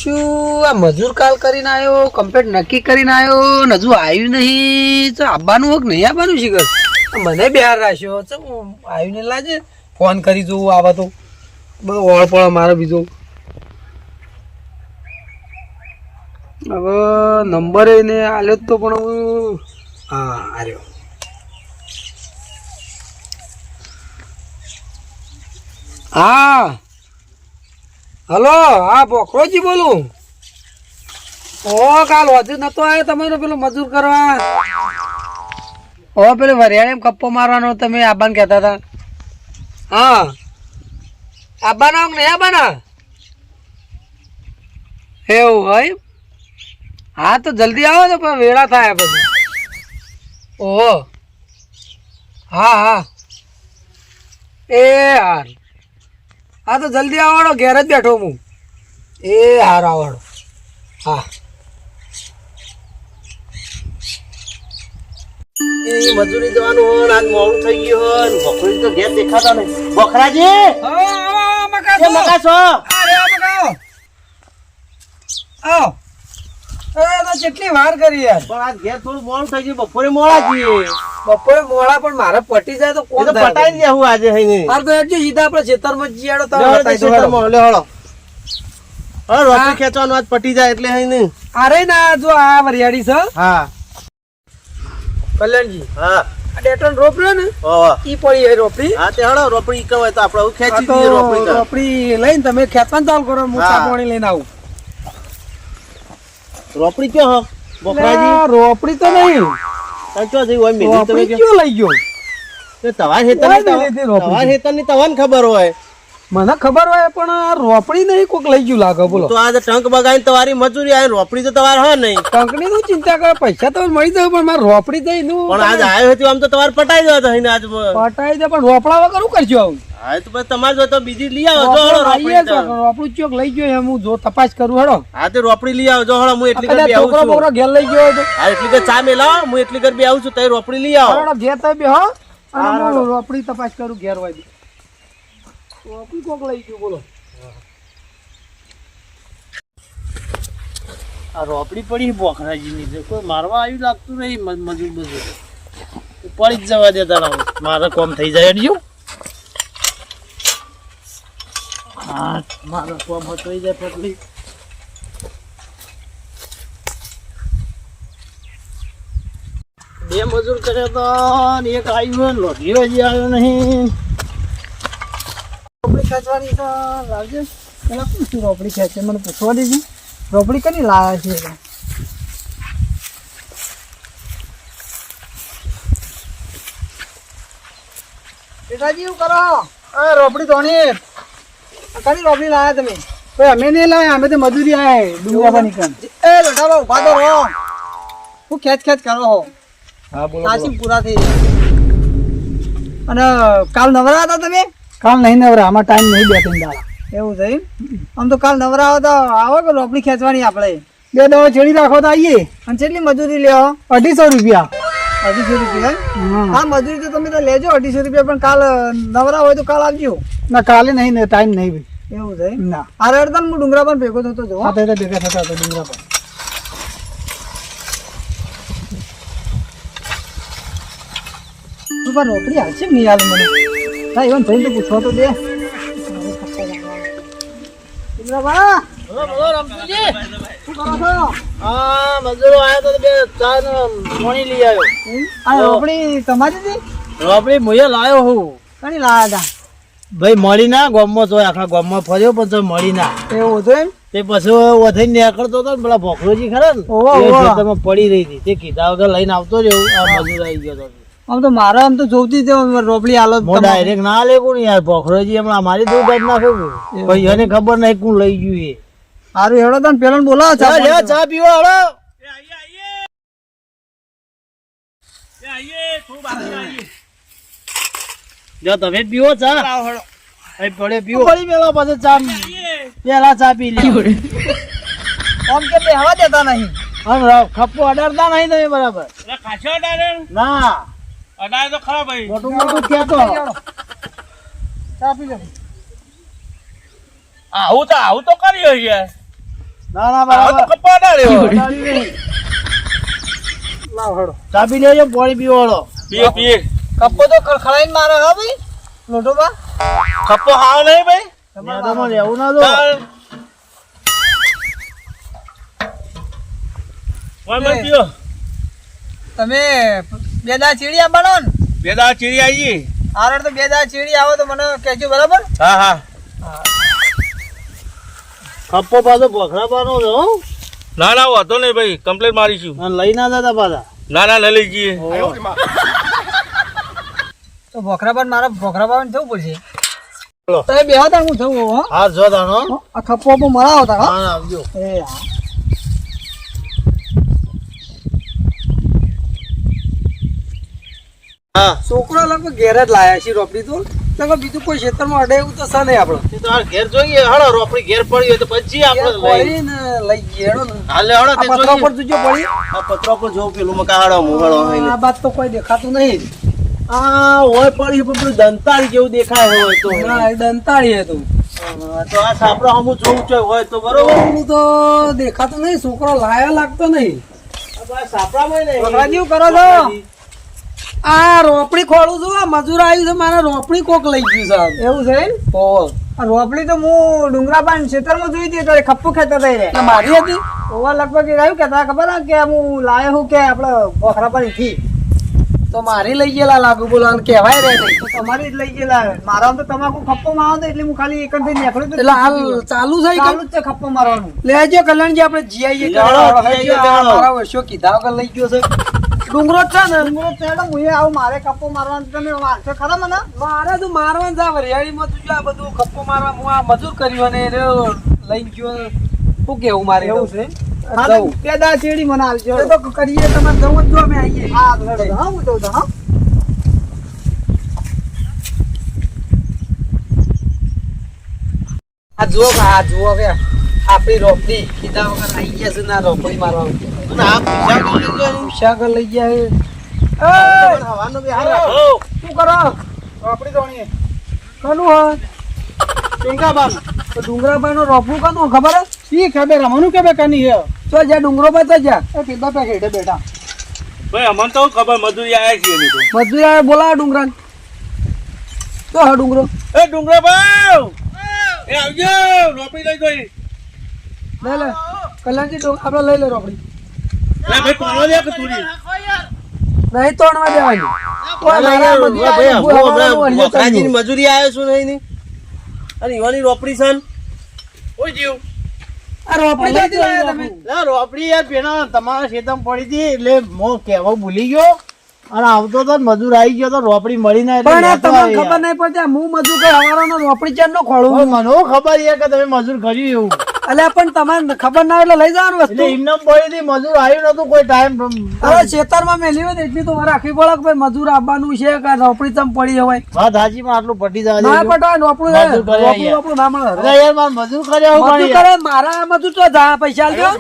શું આ મજૂર કાલ કરીને આવ્યો, કમ્પ્લેટ નક્કી કરીને આવ્યો ને હજુ આવ્યું નહીં. તો આવવાનું હોક નહીં આવવાનું શીખર મને બહાર રાખ્યો. આવ્યું ને લાગે ફોન કરી જોવું આવે તો બધો ઓળ પડે મારે બીજો. હવે નંબર એને આલ્યો તો પણ હું હા આર્યો. હા હલો, હા બોકરોજી બોલું. ઓ કાલ હજુ નતો આવ્યો તમારો પેલો મજૂર કરવા. ઓ પેલો વરિયાળી કપ્પો મારવાનો તમે આબાને કહેતા હતા. હા આબાના નહીં આબાના એવું હોય. હા તો જલ્દી આવો તો પણ વેળા થાય પછી. ઓહો હા હા એ હાર. હા તો જલ્દી આવડો, ઘેર જ બેઠો હું. એ હાર આવડો. હા એ મજૂરી જવાનું હોય, આજ મોડું થઈ ગયું હોય, બકરી તો ઘેર દેખાતા નહીં. બકરાજી મકાસો કેટલી વાર કરી યાર. પણ આજ ઘેર થોડું મોડું થઈ ગયું. બપોરે મોડા જઈએ. બપોરે મોડા પણ મારે પટી જાય તો કોણ પટાઈ ગયા હું આજે હઈને. હાર તો એટલે સીધા આપણે ખેતરમાં જીયાડો તો રોટી ખેંચવાનું આજ પટી જાય એટલે હઈને. અરે ના જો આ વરિયાળી છે. હા કલ્યાણજી હા આ ડેટન રોપડ્યો ને ઈ પડી એ રોપડી. હા તે હળો રોપડી ઈ કવાય તો આપણે ખેંચી તો દઈએ. રોપડી લઈને તમે ખેતમાં ચાલ કરો, હું ચા પાણી લઈને આવું. રોપડી ક્યાં હો બકરાજી? રોપડી તો નહીં. ચો જઈ હોય મેલી તમે રોપડી ક્યાં લઈ ગયો? તમાર હેતરની તમને ખબર હોય. મને ખબર હોય પણ આ રોપડી નહીં કોક લઈ ગયું લાગે. બોલો તો આજે ટંક બગાડીને તમારી મજૂરી આવે, રોપડી તો તમારે હો નહીં. કંકણી નું ચિંતા કરે, પૈસા તો મળી જાય પણ મારે રોપડી દઈ નું. પણ આજ આવ્યો હતો આમ તો તમારે પટાઈ જવા થઈને આજ પટાઈ દે પણ રોપડા વગર શું કરજો આવું? હા તો પછી તમારે જો તો બીજી લઈ આવો. રોપડું ચોક લઈ ગયો એમ હું જો તપાસ કરું. હેડો હા તે રોપડી લઈ આવો. જો હળો હું એટલી ઘર બે આવું છોકરો બોકરો ઘેર લઈ ગયો હતો. હા એટલી ઘર ચા મેલાવો, હું એટલી ઘર બે આવું છું. તઈ રોપડી લઈ આવો. ઘેર તો બે હો અને હું રોપડી તપાસ કરું ઘેર હોય. રોપડી કોક લઈ ગયું. બોલો આ રોપડી પડી બોખરાજી ની, કોઈ મારવા આવ્યું લાગતું નહીં. મજૂર બધું પડી જ જવા દેતા રહો, મારે કોમ થઈ જાય એડિયું. હા મારો કોમ થઈ જાય પટલી. બે મજૂર કર્યો તો એક આવ્યું, લોઢીઓ હજી આવ્યો નહીં. રોપડી ખેંચવાની તો લાવજે. પેલા પૂછું રોપડી ખેંચે મને પૂછવા દેજે. રોપડી કની લાવ્યા છે? બેટાજી એવું કરો. રોપડી ધોની કની રોપડી લાવ્યા તમે? અમે નહીં લાવ્યા, અમે તો મજૂરી આવ્યા ડુંગરા નીકળ. એ બેટા ઉભા તો રહો. હું ખેંચ કરો હો. હા બોલો તાસી પૂરા થઈ અને કાલ નવરા હતા તમે? કાલ નહીં નવરા, આમાં ટાઈમ નહીં બે ત્રણ દાડા. એવું છે આમ તો કાલ નવરા આવો તો આવો કે રોપડી ખેંચવાની આપણે બે દવા છેડી રાખો તો આવીએ. અને કેટલી મજૂરી લેવો? 250 રૂપિયા. 250 રૂપિયા? હા મજૂરી તો તમે તો લેજો 250 રૂપિયા. પણ કાલ નવરા હોય તો કાલ આવજો. ના કાલે નહીં ને ટાઈમ નહીં ભાઈ. એવું છે ના. અરે અડધા હું ડુંગરા પર ભેગો થતો જો. હા તો ભેગા થતા હતો ડુંગરા પર. તું પણ રોપડી હાલશે નહીં હાલ મને? હા even ભાઈ તો પૂછવા તો દે. હા મજૂરો આવ્યા તો બે ચા ને પાણી લઈ આવ્યો. આ રોપડી તમારી હતી? રોપડી મુએ લાવ્યો હું. કણી લાવ્યા હતા? ભાઈ મળી ના ગામમાં જોય, આખા ગામમાં ફર્યો પણ તો મળી ના. એવું હતું એમ? તે પછી વધીને નીકળતો હતો ને પેલા ભોખરોજી ખરા ને ખેતરમાં પડી રહી હતી. તે કીધા વગર લઈને આવતો જ એવું આ મજૂર આવી ગયો હતો. આમ તો મારે આમ તો જોતી રોપડી હાલો ડાયરેક્ટ ના લે કોણ યાર. ભોખરોજી હમણાં મારી દૂર કાઢ નાખ્યો. ભાઈ એને ખબર નહીં કોણ લઈ ગયું એ. સારું હેડો તને પેલા બોલાવો ચા પીવો હળો. જો તમે પીવો ચા પડે પીવો પડી પેલા પછી ચા પેલા ચા પી લે. આમ કે બેહવા દેતા નહીં. ખપ્પો અડાડતા નહીં તમે બરાબર. ખાસો અડાડે ના અડાડે તો ખરા ભાઈ. મોટું મોટું કહેતો ચા પી લે. આવું તો કર્યો યાર. ના ના આ તો બરાબર કપ્પા અડાડ્યો. લાવ હડો ચાબી લેજો પાણી પીવાડો પીએ પીએ. કપ્પો તો ખડખડાઈને મારે હા ભાઈ લોટો બા કપ્પો હાવ નહીં ભાઈ. નેદોમાં લેવું ના દો ચાલ. ઓય ભાઈ પીઓ. તમે બે દા ચીડી આપવાનો ને બે દાડા ચીડી આવીએ. આરડ તો બે દા ચીડી આવો તો મને કહેજો બરાબર હા હા. કપ્પો પાછો ભોખરાવાનો છે હો ના ના વાંધો નહીં ભાઈ, કમ્પ્લેટ મારીશું. અને લઈ ના જતા પાછા ના ના લઈ લઈ જઈએ. તો ભોખરાબાન મારા ભોખરાબાન જવું પડશે બોલો. તમે બે હતા હું જવું હો હા જો તાનો આ ખપ્પો બહુ મરાવો તા હા આવજો એ હા હા છોકરો લગભગ ઘેર જ લાયા છે રોપડી તો લગભગ બીજું કોઈ ખેતરમાં અડે એવું તો છે નહીં આપણે એ તો આ ઘેર જોઈએ હળો રોપડી ઘેર પડી હોય તો પછી આપણે લઈ પડીને લઈ ગયે હેડો ને હાલે હળો તે આ પથરા જોઈએ પર જોજો પડી આ પત્રો પર જો પેલું મકા હળો મુહળો હોય આ બાદ તો કોઈ દેખાતું નહીં આ હોય પડી પણ પેલું દંતાળી જેવું દેખાય હોય તો ના એ દંતાળી હતું તો આ સાપડો હમું જોવું છે હોય તો બરોબર પેલું તો દેખાતું નહીં છોકરો લાયા લાગતો નહીં આ સાપડામાં નહીં ભગવાનજી કરો છો આ રોપડી ખોલું છું આ મજૂર આવ્યું છે મારા રોપડી કોક લઈ ગયું છે એવું છે આ રોપડી તો હું ડુંગરાબાન ખેતરમાં જોઈ હતી તો ખપ્પુ ખેતર થઈ રહે મારી હતી ઓવા લગભગ એ રહ્યું કેતા ખબર હે કે હું લાયો હું કે આપણે ભોખરાબાન થી તો મારી લઈ ગયેલા લાગુ બોલો કહેવાય રે નહીં તો તમારી જ લઈ ગયેલા મારા તો તમાકુ ખપ્પો મારો તો એટલે હું ખાલી એક જ નીકળ્યો એટલે હાલ ચાલુ છે ચાલુ જ છે ખપ્પો મારવાનું લેજો કલ્યાણજી આપણે જીઆઈએ મારા વર્ષો કીધા વગર લઈ ગયો છે ડુંગરો જ છે ને ડુંગરો છે ને હું આવું મારે કપ્પો મારવાનું તમે મારશો ખરા મને મારે તો મારવાનું છે હરિયાળીમાં તું જો આ બધું કપ્પો મારવા હું આ મજૂર કર્યું અને લઈ ગયો શું કેવું મારે એવું છે બે દા ચેડી મને આવજો એ તો કરીએ તમારે જવું જ જો અમે આવીએ હા હા હું તો હા આ જુઓ કે આપણી રોપડી કીધા વગર આવી ગયા છે ના રોપડી મારવા શાક લઈ ગયા હવાનું બી હો. શું કરો રોપડી ધોણીએ કનું હ ડુંગરાબાન તો ડુંગરાબાન નું રોપડું કનું ખબર હે શી ખબર રમવાનું કે બે કની હે તો જા ડુંગરો પર તો જા એ પીબા પે હેડે બેટા ભાઈ અમને તો ખબર મજૂરી આવ્યા છીએ અમે તો. મજૂરી આવે બોલાવો ડુંગરા તો હા ડુંગરો એ ડુંગરા ભાવ એ આવજો રોપડી લઈ ગઈ. લે કલ્યાણજી આપણે લઈ લે રોપડી લે ભાઈ કોનો લે કે તુરી. નહીં તોડવા દેવાની ભોખરાજીની મજૂરી આવ્યો છું નહીં અને ઈવાની રોપડી સન ઓય જીવ આ રોપડી ક્યાંથી લાયા તમે ના રોપડી યાર પેલા તમારા ખેતરમાં પડી હતી એટલે હું કહેવા ભૂલી ગયો અને આવતો તો મજૂર આવી ગયો તો રોપડી મળી ના પણ આ તમને ખબર નહીં પડતી હું મજૂર કઈ હવારનો રોપડી ચાર નો ખોળું મને ખબર છે કે તમે મજૂર કર્યું એવું એટલે પણ તમારે ખબર ના એટલે લઈ જવાનું વસ્તુ એટલે એમને પડી હતી મજૂર આવ્યું નતું કોઈ ટાઈમ હવે ખેતરમાં મેલી હોય ને એટલી તો રાખવી પડે કે ભાઈ મજૂર આવવાનું છે કે રોપડી તમ પડી હોય વાત હાજી માં આટલું પટી જવા ના દેજો. પટાય રોપડું મજૂર કર્યા યાર. રોપડું ના મળે અરે યાર મારે મજૂર કર્યા એવું મજૂર ગણી કરે મારા મજૂર તો જા પૈસા આલજો યાર.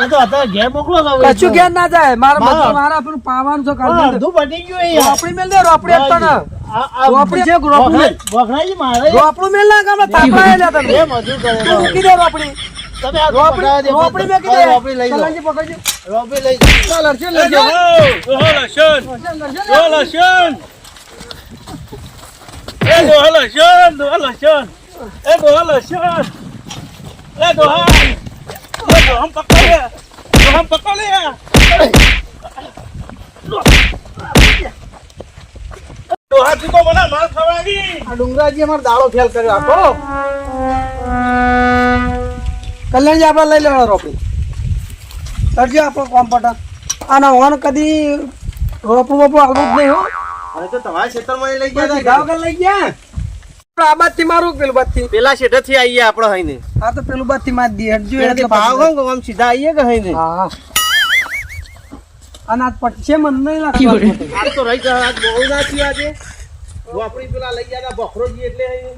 એ તો અત્યારે ઘેર મોકલો તો હવે. કશું ઘેર ના જાય મારા માર. મજૂર મારા પેલું પાવાનું છે પણ કાઢી અડધું પટી ગયું એ યાર. રોપડી મેલ દે રોપડી આપતા ના આ રોપડી છે, રોપડી મેલ. ભોખરાજી મારે રોપડું મેલ ના ગામમાં તાપડા લે તમે એ મજૂર કરે તું મૂકી દે રોપડી તમે આ રોપડી રોપડી મેં કીધે રોપડી લઈ જાઓ. કલ્યાણજી પકડજો રોપડી લઈ ચાલ અર્જુન એ લઈ જો જાઓ. હો લસણ અર્જુન, અર્જુન, જો લસણ એ જો લસણ દો લસણ એ દો લસણ એ દો હમ પકડ લે તો હાથી તો મને માર ખવાડી. આ ડુંગરાજી અમારો દાડો ફેલ કર્યો આખો કલ્યાણજી આપણે લઈ લેવાનો રોપડી કરજો આપણો કોમ પટા આના ઓન કદી રોપડું બોપડું હાલવું જ નહીં હો હવે તો તમારા ખેતરમાં લઈ સીધા ગયા વગર લઈ ગયા આ બાદ થી મારું પેલું બાદ થી પેલા શેઠ થી આવીએ આપણે હઈને આ તો પેલું બાદ થી માર દી હટજો એટલે ભાવ કોણ આમ સીધા આવીએ કે હઈને હા અને આ પટશે મને નહીં લાગતું આજ તો રહી ગયા આજ બહુ ના થયું આજે રોપડી પેલા લઈ ગયા બખરોજી એટલે હઈને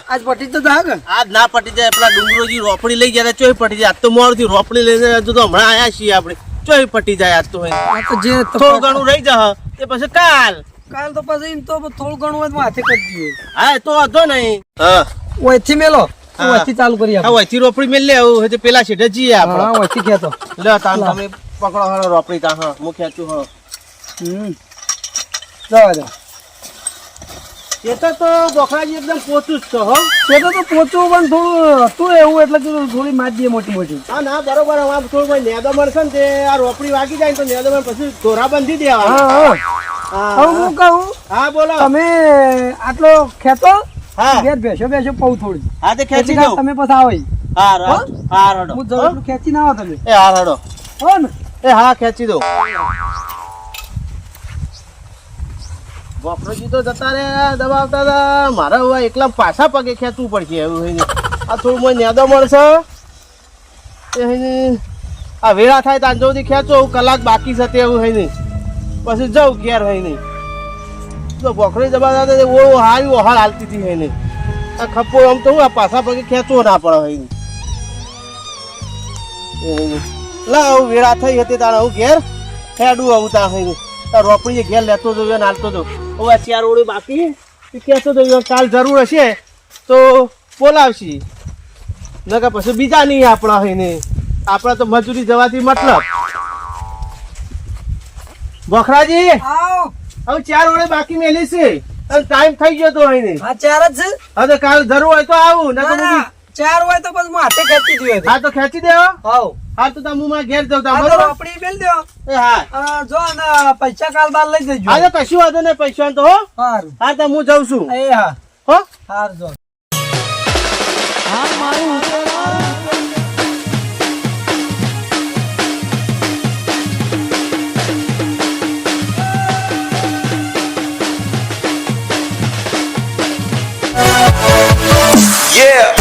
આજ પટી તો જાગ આજ ના પટી જાય પેલા ડુંગરોજી રોપડી લઈ ગયા ચોય પટી જાય આજ તો મોડું થી રોપડી લઈને હજુ તો હમણાં આયા છીએ આપણે ચોય પટી જાય આજ તો હઈને આ તો જે થોડું ઘણું રહી જા તે પછી કાલ કાલ તો પછી એમ તો થોડું ઘણું જ માથે કરી દઈએ હા તો વાંધો નહીં હા ઓયથી મેલો હા. વચ્ચે ચાલુ કરી આ આપણે વચ્ચે રોપડી મેલ લે આવું હોય તો પેલા છેડે જઈએ આપણે હા વચ્ચે ખેંચો લે તાન તમે પકડો હળો રોપડી તા હા હું ખેંચું હળો જવા દો એ તો બોખરાજી એકદમ પોચું જ છો હો તે તો પોચું પણ થોડું હતું એવું એટલે કીધું થોડી માર દઈએ મોટી મોટી હા ના બરોબર આમ થોડું નેદો મળશે ને તે આ રોપડી વાગી જાય ને તો નેદો માં પછી દોરા બંધી દેવા હા હા હા હવે હું કહું હા બોલો તમે આટલો ખેંચો હા ઘેર બેસો પઉ થોડી હા તે ખેંચી એટલે દઉં તમે પછી આવો ઈ. હા રડો હું જરું એટલું ખેંચી ના આવો તમે એ હા રડો હો ને એ હા ખેંચી દો બોકરોજી તો જતા રે દબાવતા હતા મારે હવે એકલા પાછા પગે ખેંચવું પડશે એવું હોય ને આ થોડું મને નેદો મળશે એ હોય ને આ વેળા થાય ત્યાં સુધી ખેંચો એવું કલાક બાકી છે તે એવું હોય નહીં પછી જવું ઘેર હોય નહીં તો બોકરી દબાવતા હતા ઓળો હારી ઓહાળ હાલતી હતી હોય નહીં આ ખપ્પો આમ તો હું આ પાછા પગે ખેંચવો ના પડે હોય નહીં લા હું વેળા થઈ હતી તારા હું ઘેર હેડું આવું ત્યાં હોય નહીં રોપડી ઘેર લેતો જવું અને હાલતો જવું હવે આ ચાર ઓળી બાકી કહેતો તો કાલ જરૂર હશે તો બોલાવશી નકર પછી બીજા નહીં આપણા હોય ને આપણા તો મજૂરી જવાથી મતલબ બોખરાજી આવો હવે ચાર ઓળે બાકી મેલી છે અને ટાઈમ થઈ ગયો તો હોય ને આ ચાર જ છે હવે કાલ જરૂર હોય તો આવું ના, નકર ના, ચાર હોય તો પછી હું હાથે ખેંચી દઉં હા તો ખેંચી દેવો આવો હા તો તમે માં ઘેર જાવ આ તો બરોબર રોપડી મેલ દો એ હા અને જો ને પૈસા કાલ બાર લઈ જજો હા તો કશું વાંધો નહીં પૈસા તો હો સારું હા તો હું જાઉં છું એ હા હો સારું જો Yeah.